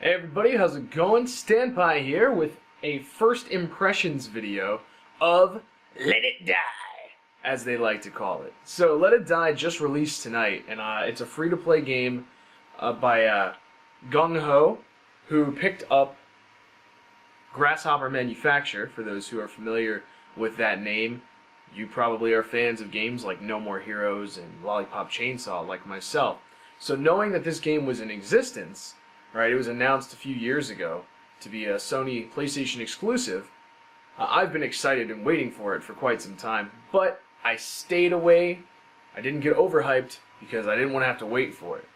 Hey everybody, how's it going? Standpie here with a first impressions video of Let It Die, as they like to call it. So Let It Die just released tonight, and it's a free-to-play game by Gung Ho, who picked up Grasshopper Manufacture. For those who are familiar with that name, you probably are fans of games like No More Heroes and Lollipop Chainsaw, like myself. So knowing that this game was in existence, right, it was announced a few years ago to be a Sony PlayStation exclusive, I've been excited and waiting for it for quite some time, but I stayed away. I didn't get overhyped because I didn't want to have to wait for it.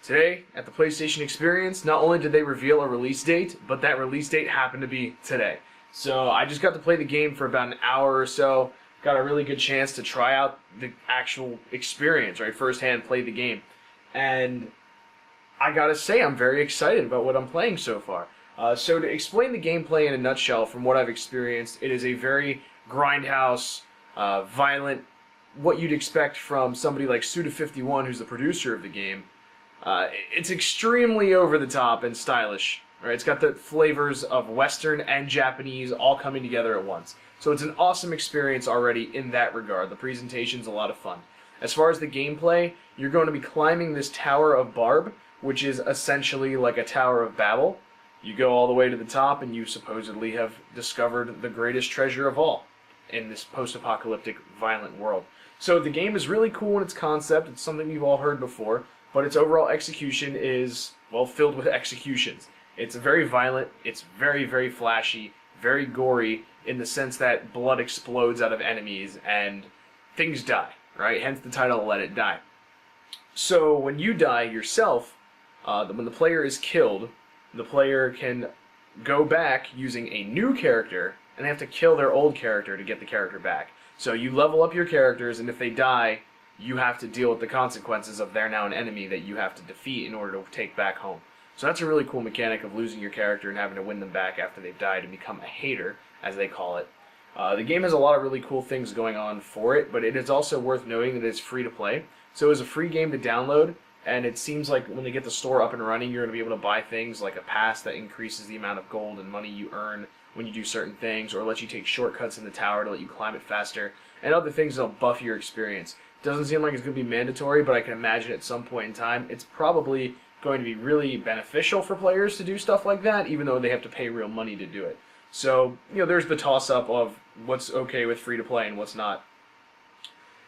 Today, at the PlayStation Experience, not only did they reveal a release date, but that release date happened to be today. So I just got to play the game for about an hour or so, got a really good chance to try out the actual experience, right, firsthand play the game. And I gotta say, I'm very excited about what I'm playing so far. So to explain the gameplay in a nutshell, from what I've experienced, it is a very grindhouse, violent, what you'd expect from somebody like Suda51, who's the producer of the game. It's extremely over the top and stylish. Right? It's got the flavors of Western and Japanese all coming together at once. So it's an awesome experience already in that regard. The presentation's a lot of fun. As far as the gameplay, you're going to be climbing this Tower of Barb, which is essentially like a Tower of Babel. You go all the way to the top and you supposedly have discovered the greatest treasure of all in this post-apocalyptic violent world. So the game is really cool in its concept. It's something you've all heard before, but its overall execution is, well, filled with executions. It's very violent, it's very, very flashy, very gory in the sense that blood explodes out of enemies and things die, right? Hence the title, Let It Die. So when you die yourself, when the player is killed, the player can go back using a new character, and they have to kill their old character to get the character back. So you level up your characters, and if they die, you have to deal with the consequences of they're now an enemy that you have to defeat in order to take back home. So that's a really cool mechanic of losing your character and having to win them back after they've died and become a hater, as they call it. The game has a lot of really cool things going on for it, but it is also worth noting that it's free to play. So it's a free game to download, and it seems like when they get the store up and running, you're going to be able to buy things like a pass that increases the amount of gold and money you earn when you do certain things, or lets you take shortcuts in the tower to let you climb it faster, and other things that'll buff your experience. Doesn't seem like it's going to be mandatory, but I can imagine at some point in time it's probably going to be really beneficial for players to do stuff like that, even though they have to pay real money to do it. So, there's the toss-up of what's okay with free-to-play and what's not.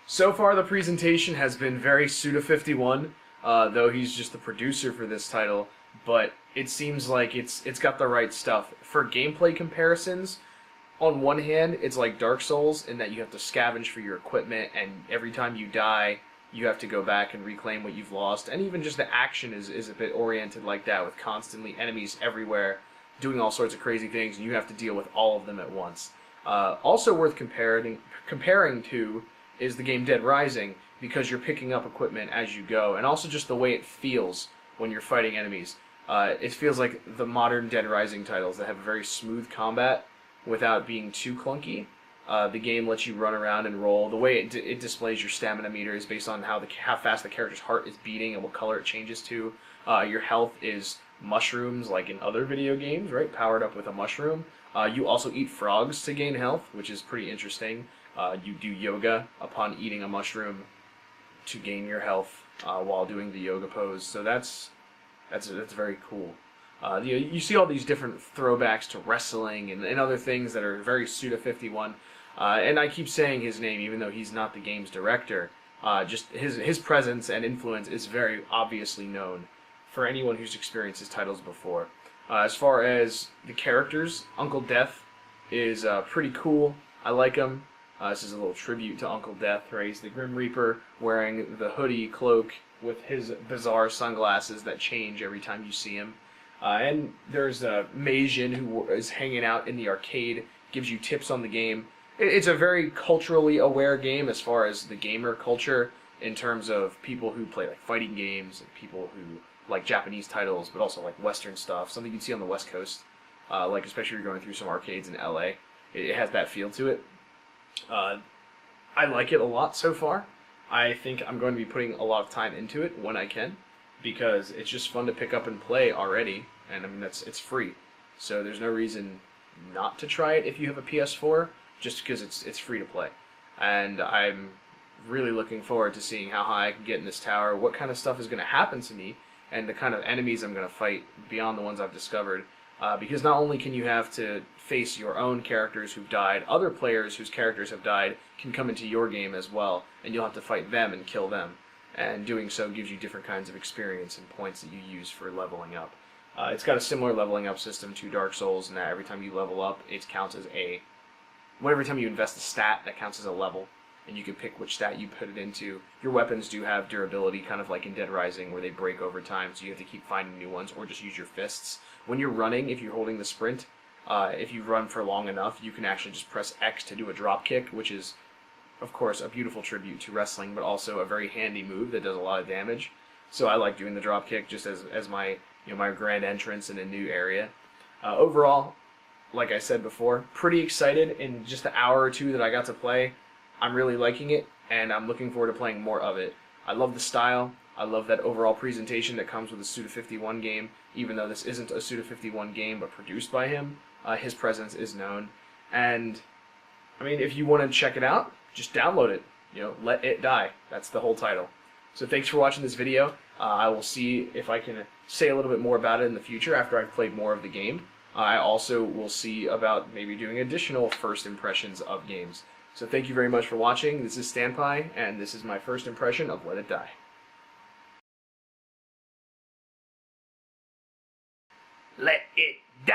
So far, the presentation has been very Suda51, though he's just the producer for this title, but it seems like it's got the right stuff. For gameplay comparisons, on one hand, it's like Dark Souls in that you have to scavenge for your equipment, and every time you die, you have to go back and reclaim what you've lost. And even just the action is a bit oriented like that, with constantly enemies everywhere doing all sorts of crazy things, and you have to deal with all of them at once. Also worth comparing to is the game Dead Rising, because you're picking up equipment as you go, and also just the way it feels when you're fighting enemies. It feels like the modern Dead Rising titles that have very smooth combat without being too clunky. The game lets you run around and roll. The way it displays your stamina meter is based on how fast the character's heart is beating and what color it changes to. Your health is mushrooms, like in other video games, right? Powered up with a mushroom. You also eat frogs to gain health, which is pretty interesting. You do yoga upon eating a mushroom to gain your health while doing the yoga pose. So that's very cool. You see all these different throwbacks to wrestling and other things that are very Suda51. And I keep saying his name even though he's not the game's director. Just his presence and influence is very obviously known for anyone who's experienced his titles before. As far as the characters, Uncle Death is pretty cool. I like him. This is a little tribute to Uncle Death, right? He's the Grim Reaper wearing the hoodie cloak with his bizarre sunglasses that change every time you see him. And there's Meijin, who is hanging out in the arcade, gives you tips on the game. It's a very culturally aware game as far as the gamer culture, in terms of people who play like fighting games and people who like Japanese titles, but also like Western stuff, something you'd see on the West Coast, like especially if you're going through some arcades in LA. It has that feel to it. I like it a lot so far. I think I'm going to be putting a lot of time into it when I can, because it's just fun to pick up and play already. and I mean it's free, so there's no reason not to try it if you have a PS4, just because it's free to play, and I'm really looking forward to seeing how high I can get in this tower, what kind of stuff is going to happen to me, and the kind of enemies I'm going to fight beyond the ones I've discovered. Because not only can you have to face your own characters who've died, other players whose characters have died can come into your game as well, and you'll have to fight them and kill them. And doing so gives you different kinds of experience and points that you use for leveling up. It's got a similar leveling up system to Dark Souls in that every time you level up, it counts as every time you invest a stat, that counts as a level, and you can pick which stat you put it into. Your weapons do have durability, kind of like in Dead Rising, where they break over time, so you have to keep finding new ones, or just use your fists. When you're running, if you're holding the sprint, if you run for long enough, you can actually just press X to do a drop kick, which is, of course, a beautiful tribute to wrestling, but also a very handy move that does a lot of damage. So I like doing the drop kick just as my my grand entrance in a new area. Overall, like I said before, pretty excited in just the hour or two that I got to play. I'm really liking it, and I'm looking forward to playing more of it. I love the style. I love that overall presentation that comes with a Suda51 game, even though this isn't a Suda51 game but produced by him. His presence is known. And, I mean, if you want to check it out, just download it. Let It Die. That's the whole title. So thanks for watching this video. I will see if I can say a little bit more about it in the future after I've played more of the game. I also will see about maybe doing additional first impressions of games. So thank you very much for watching. This is Standpie, and this is my first impression of Let It Die. Let it die!